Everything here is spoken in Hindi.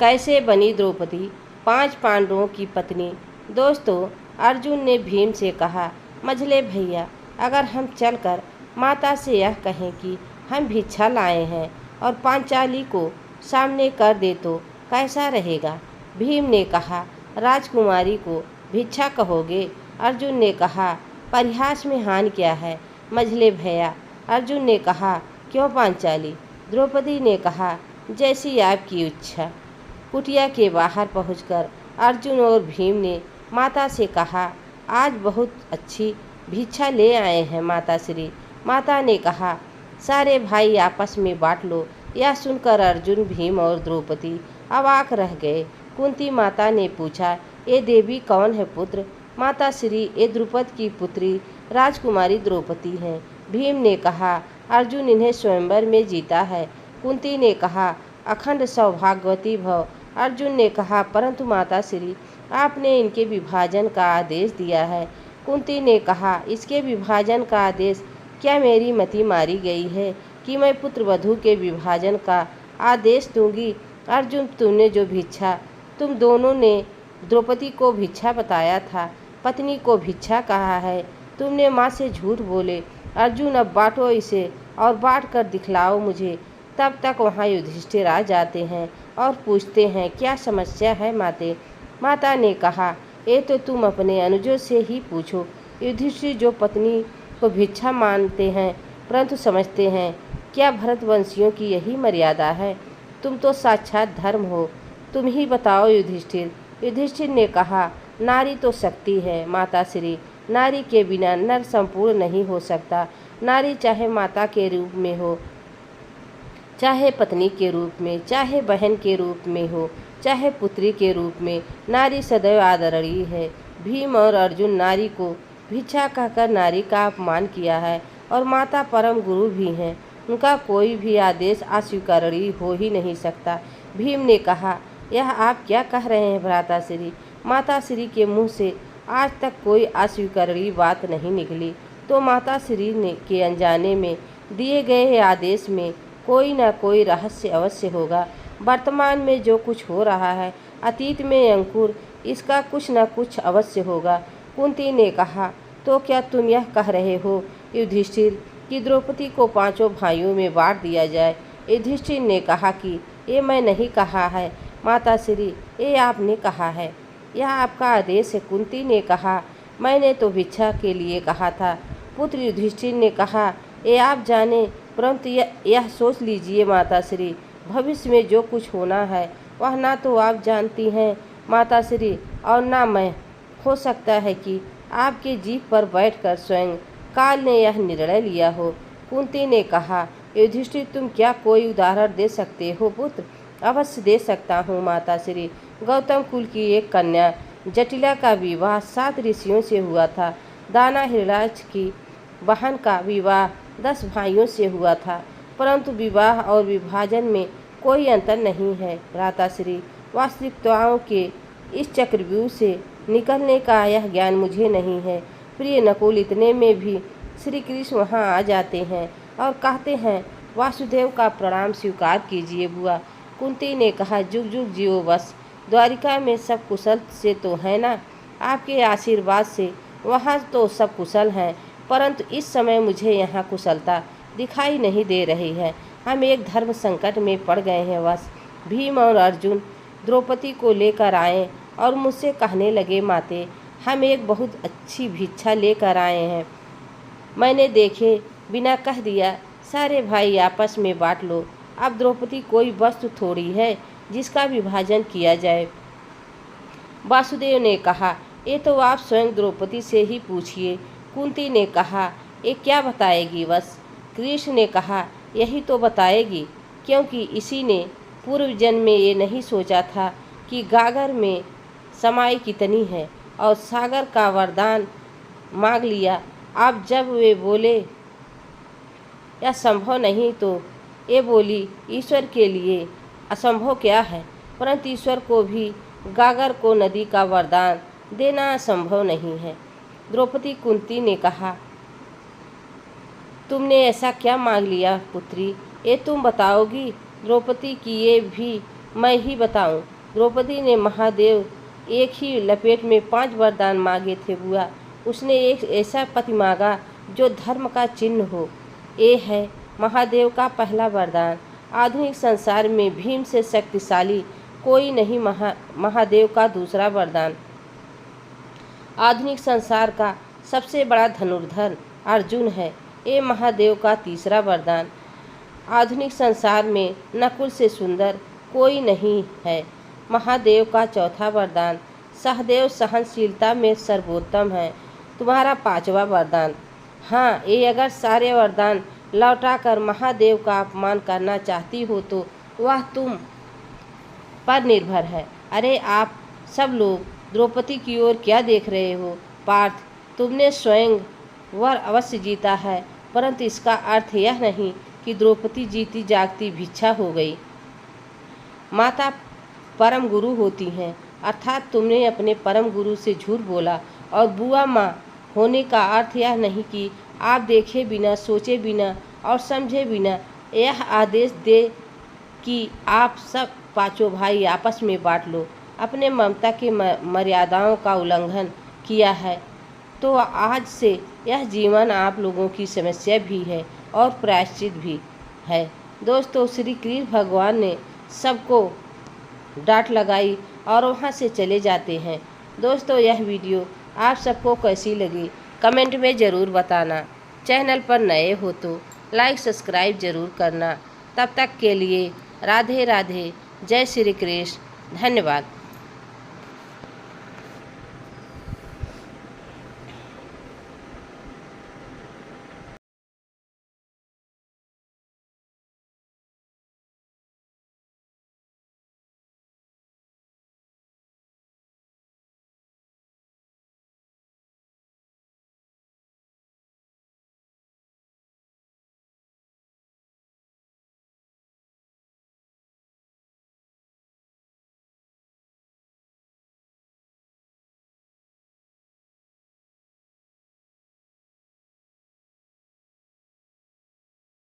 कैसे बनी द्रौपदी 5 पांडवों की पत्नी। दोस्तों, अर्जुन ने भीम से कहा, मझले भैया, अगर हम चलकर माता से यह कहें कि हम भिक्षा लाए हैं और पांचाली को सामने कर दे तो कैसा रहेगा। भीम ने कहा, राजकुमारी को भिक्षा कहोगे। अर्जुन ने कहा, परिहास में हानि क्या है मझले भैया। अर्जुन ने कहा, क्यों पांचाली। द्रौपदी ने कहा, जैसी आपकी इच्छा। कुटिया के बाहर पहुंचकर अर्जुन और भीम ने माता से कहा, आज बहुत अच्छी भिक्षा ले आए हैं माता श्री। माता ने कहा, सारे भाई आपस में बांट लो। यह सुनकर अर्जुन, भीम और द्रौपदी अवाक रह गए। कुंती माता ने पूछा, ये देवी कौन है पुत्र। माता श्री, ये द्रुपद की पुत्री राजकुमारी द्रौपदी हैं। भीम ने कहा, अर्जुन इन्हें स्वयंवर में जीता है। कुंती ने कहा, अखंड सौभाग्यवती भव। अर्जुन ने कहा, परंतु माता श्री, आपने इनके विभाजन का आदेश दिया है। कुंती ने कहा, इसके विभाजन का आदेश क्या मेरी मति मारी गई है कि मैं पुत्र वधू के विभाजन का आदेश दूंगी। अर्जुन, तुमने जो भिक्षा, तुम दोनों ने द्रौपदी को भिक्षा बताया था, पत्नी को भिक्षा कहा है। तुमने माँ से झूठ बोले। अर्जुन, अब बांटो इसे और बांट कर दिखलाओ मुझे। तब तक वहाँ युधिष्ठिर आ जाते हैं और पूछते हैं, क्या समस्या है माते। माता ने कहा, ये तो तुम अपने अनुजों से ही पूछो। युधिष्ठिर जो पत्नी को भिक्षा मानते हैं, परंतु समझते हैं क्या भरतवंशियों की यही मर्यादा है। तुम तो साक्षात धर्म हो, तुम ही बताओ युधिष्ठिर। युधिष्ठिर ने कहा, नारी तो शक्ति है माता श्री। नारी के बिना नर संपूर्ण नहीं हो सकता। नारी चाहे माता के रूप में हो, चाहे पत्नी के रूप में, चाहे बहन के रूप में हो, चाहे पुत्री के रूप में, नारी सदैव आदरणीय है। भीम और अर्जुन नारी को भिक्षा कहकर नारी का अपमान किया है और माता परम गुरु भी हैं। उनका कोई भी आदेश अस्वीकार्य हो ही नहीं सकता। भीम ने कहा, यह आप क्या कह रहे हैं भ्राता श्री। माता श्री के मुँह से आज तक कोई अस्वीकार्य बात नहीं निकली, तो माता श्री ने के अनजाने में दिए गए आदेश में कोई न कोई रहस्य अवश्य होगा। वर्तमान में जो कुछ हो रहा है, अतीत में अंकुर इसका कुछ न कुछ अवश्य होगा। कुंती ने कहा, तो क्या तुम यह कह रहे हो युधिष्ठिर कि द्रौपदी को 5 भाइयों में बांट दिया जाए। युधिष्ठिर ने कहा कि ये मैं नहीं कहा है माता श्री, ये आपने कहा है, यह आपका आदेश है। कुंती ने कहा, मैंने तो भिक्षा के लिए कहा था। पुत्र युधिष्ठिर ने कहा, ये आप जाने, परंतु यह सोच लीजिए माता श्री, भविष्य में जो कुछ होना है वह ना तो आप जानती हैं माता श्री और ना मैं। हो सकता है कि आपके जीभ पर बैठकर स्वयं काल ने यह निर्णय लिया हो। कुंती ने कहा, युधिष्ठिर, तुम क्या कोई उदाहरण दे सकते हो पुत्र। अवश्य दे सकता हूँ माता श्री। गौतम कुल की एक कन्या जटिला का विवाह 7 ऋषियों से हुआ था। दाना हिरणाक्ष की बहन का विवाह 10 भाइयों से हुआ था, परंतु विवाह और विभाजन में कोई अंतर नहीं है भ्राता श्री। वास्तविकताओं के इस चक्रव्यूह से निकलने का यह ज्ञान मुझे नहीं है। प्रिय नकुल, इतने में भी श्री कृष्ण वहाँ आ जाते हैं और कहते हैं, वासुदेव का प्रणाम स्वीकार कीजिए बुआ। कुंती ने कहा, जुग जुग जियो बस। द्वारिका में सब कुशल से तो है ना। आपके आशीर्वाद से वहाँ तो सब कुशल हैं, परंतु इस समय मुझे यहाँ कुशलता दिखाई नहीं दे रही है। हम एक धर्म संकट में पड़ गए हैं बस। भीम और अर्जुन द्रौपदी को लेकर आए और मुझसे कहने लगे, माते, हम एक बहुत अच्छी भिक्षा लेकर आए हैं। मैंने देखे बिना कह दिया, सारे भाई आपस में बांट लो। अब द्रौपदी कोई वस्तु थोड़ी है जिसका विभाजन किया जाए। वासुदेव ने कहा, ये तो आप स्वयं द्रौपदी से ही पूछिए। कुंती ने कहा, ये क्या बताएगी बस। कृष्ण ने कहा, यही तो बताएगी, क्योंकि इसी ने पूर्व जन्म में ये नहीं सोचा था कि गागर में समाई कितनी है और सागर का वरदान मांग लिया। अब जब वे बोले यह संभव नहीं, तो ये बोली, ईश्वर के लिए असंभव क्या है, परंतु ईश्वर को भी गागर को नदी का वरदान देना असंभव नहीं है। द्रौपदी, कुंती ने कहा, तुमने ऐसा क्या मांग लिया पुत्री, ये तुम बताओगी। द्रौपदी की ये भी मैं ही बताऊं। द्रौपदी ने महादेव एक ही लपेट में 5 वरदान मांगे थे बुआ। उसने एक ऐसा पति मांगा जो धर्म का चिन्ह हो। ये है महादेव का पहला वरदान। आधुनिक संसार में भीम से शक्तिशाली कोई नहीं। महादेव का दूसरा वरदान। आधुनिक संसार का सबसे बड़ा धनुर्धर अर्जुन है। ये महादेव का तीसरा वरदान। आधुनिक संसार में नकुल से सुंदर कोई नहीं है। महादेव का चौथा वरदान। सहदेव सहनशीलता में सर्वोत्तम है। तुम्हारा पांचवा वरदान। हाँ, ये अगर सारे वरदान लौटाकर महादेव का अपमान करना चाहती हो तो वह तुम पर निर्भर है। अरे आप सब लोग द्रौपदी की ओर क्या देख रहे हो? पार्थ, तुमने स्वयं वर अवश्य जीता है, परंतु इसका अर्थ यह नहीं कि द्रौपदी जीती जागती भिक्षा हो गई। माता परम गुरु होती हैं, अर्थात तुमने अपने परम गुरु से झूठ बोला। और बुआ माँ होने का अर्थ यह नहीं कि आप देखे बिना, सोचे बिना और समझे बिना यह आदेश दे कि आप सब पांचों भाई आपस में बांट लो। अपने ममता की मर्यादाओं का उल्लंघन किया है तो आज से यह जीवन आप लोगों की समस्या भी है और प्रायश्चित भी है। दोस्तों, श्री कृष्ण भगवान ने सबको डांट लगाई और वहां से चले जाते हैं। दोस्तों, यह वीडियो आप सबको कैसी लगी कमेंट में ज़रूर बताना। चैनल पर नए हो तो लाइक सब्सक्राइब ज़रूर करना। तब तक के लिए राधे राधे, जय श्री कृष्ण, धन्यवाद।